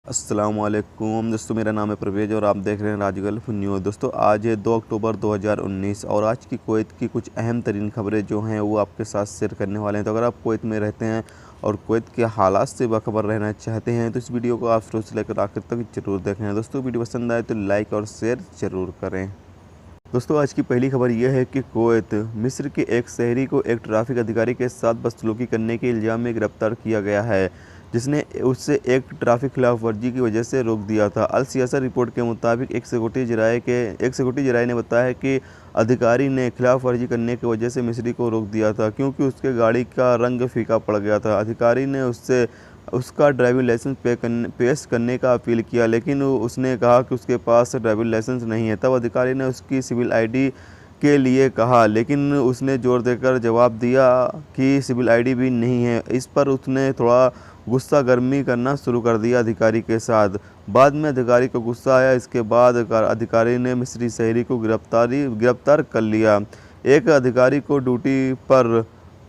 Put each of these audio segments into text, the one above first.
अस्सलामुअलैकुम दोस्तों, मेरा नाम है परवेज़ और आप देख रहे हैं राज गल्फ न्यूज़। दोस्तों, आज है 2 अक्टूबर 2019 और आज की कुवैत की कुछ अहम तरीन खबरें जो हैं वो आपके साथ शेयर करने वाले हैं। तो अगर आप कुवैत में रहते हैं और कुवैत के हालात से बाखबर रहना चाहते हैं तो इस वीडियो को आप शुरू से लेकर आखिर तक ज़रूर देखें। दोस्तों, वीडियो पसंद आए तो लाइक और शेयर ज़रूर करें। दोस्तों, आज की पहली खबर यह है कि कुवैत मिस्र के एक शहरी को एक ट्रैफिक अधिकारी के साथ बदसलूकी करने के इल्ज़ाम में गिरफ्तार किया गया है, जिसने उससे एक ट्रैफिक खिलाफ वर्जी की वजह से रोक दिया था। अल सियासा रिपोर्ट के मुताबिक एक सिक्योरिटी जराये ने बताया कि अधिकारी ने खिलाफ वर्जी करने की वजह से मिस्री को रोक दिया था क्योंकि उसके गाड़ी का रंग फीका पड़ गया था। अधिकारी ने उससे उसका ड्राइविंग लाइसेंस पेश करने का अपील किया, लेकिन उसने कहा कि उसके पास ड्राइविंग लाइसेंस नहीं है। तब अधिकारी ने उसकी सिविल आईडी के लिए कहा, लेकिन उसने जोर देकर जवाब दिया कि सिविल आईडी भी नहीं है। इस पर उसने थोड़ा गुस्सा गर्मी करना शुरू कर दिया अधिकारी के साथ। बाद में अधिकारी को गुस्सा आया। इसके बाद अधिकारी ने मिस्री शहरी को गिरफ्तार कर लिया। एक अधिकारी को ड्यूटी पर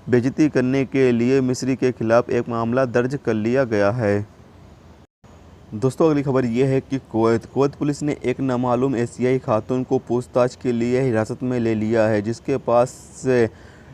बेइज्जती करने के लिए मिस्री के खिलाफ एक मामला दर्ज कर लिया गया है। दोस्तों, अगली खबर यह है कि कुवैत पुलिस ने एक नामालूम एशियाई खातून को पूछताछ के लिए हिरासत में ले लिया है, जिसके पास से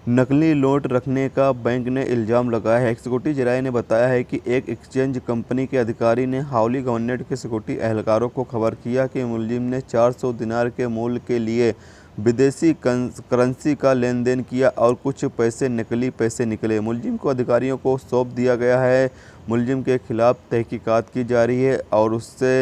नकली नोट रखने का बैंक ने इल्ज़ाम लगाया है। एक सिक्योरिटी जराये ने बताया है कि एक एक्सचेंज कंपनी के अधिकारी ने हाउली गवर्नमेंट के सिक्योरिटी एहलकारों को खबर किया कि मुलजिम ने 400 दिनार के मूल्य के लिए विदेशी करेंसी का लेन देन किया और कुछ नकली पैसे निकले। मुलजिम को अधिकारियों को सौंप दिया गया है। मुलजिम के खिलाफ तहकीकात की जा रही है और उससे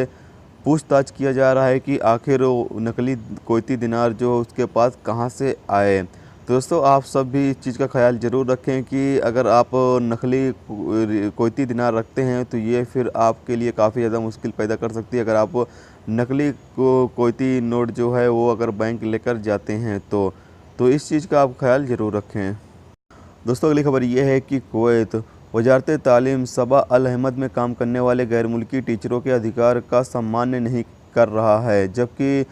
पूछताछ किया जा रहा है कि आखिर नकली कुवैती दिनार जो उसके पास कहां से आए। तो दोस्तों, आप सब भी इस चीज़ का ख्याल ज़रूर रखें कि अगर आप नकली कुवैती दिनार रखते हैं तो ये फिर आपके लिए काफ़ी ज़्यादा मुश्किल पैदा कर सकती है। अगर आप नकली कुवैती नोट जो है वो अगर बैंक लेकर जाते हैं तो इस चीज़ का आप ख्याल ज़रूर रखें। दोस्तों, अगली खबर यह है कि कुवैत वजारत तालीम सबा अल अहमद में काम करने वाले गैर मुल्की टीचरों के अधिकार का सम्मान नहीं कर रहा है, जबकि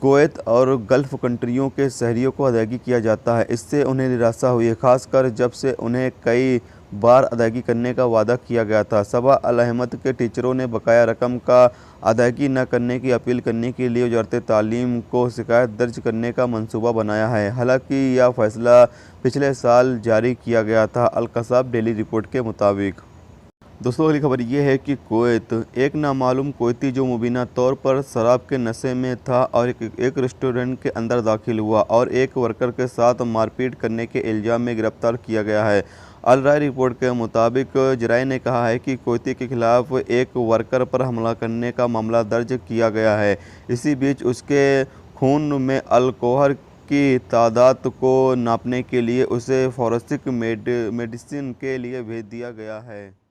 कुवैत और गल्फ़ कंट्रियों के शहरियों को अदायगी किया जाता है। इससे उन्हें निराशा हुई है, खासकर जब से उन्हें कई बार अदायगी करने का वादा किया गया था। सबा अल अहमद के टीचरों ने बकाया रकम का अदायगी न करने की अपील करने के लिए वजारत तालीम को शिकायत दर्ज करने का मंसूबा बनाया है। हालांकि यह फैसला पिछले साल जारी किया गया था, अल कसाब डेली रिपोर्ट के मुताबिक। दोस्तों, अगली खबर यह है कि कुवैत एक नामालूम कुवैती जो मुबीना तौर पर शराब के नशे में था और एक रेस्टोरेंट के अंदर दाखिल हुआ और एक वर्कर के साथ मारपीट करने के इल्ज़ाम में गिरफ्तार किया गया है। अल राय रिपोर्ट के मुताबिक जराये ने कहा है कि कुवैती के खिलाफ एक वर्कर पर हमला करने का मामला दर्ज किया गया है। इसी बीच उसके खून में अल्कोहल की तादाद को नापने के लिए उसे फॉरेंसिक मेडिसिन के लिए भेज दिया गया है।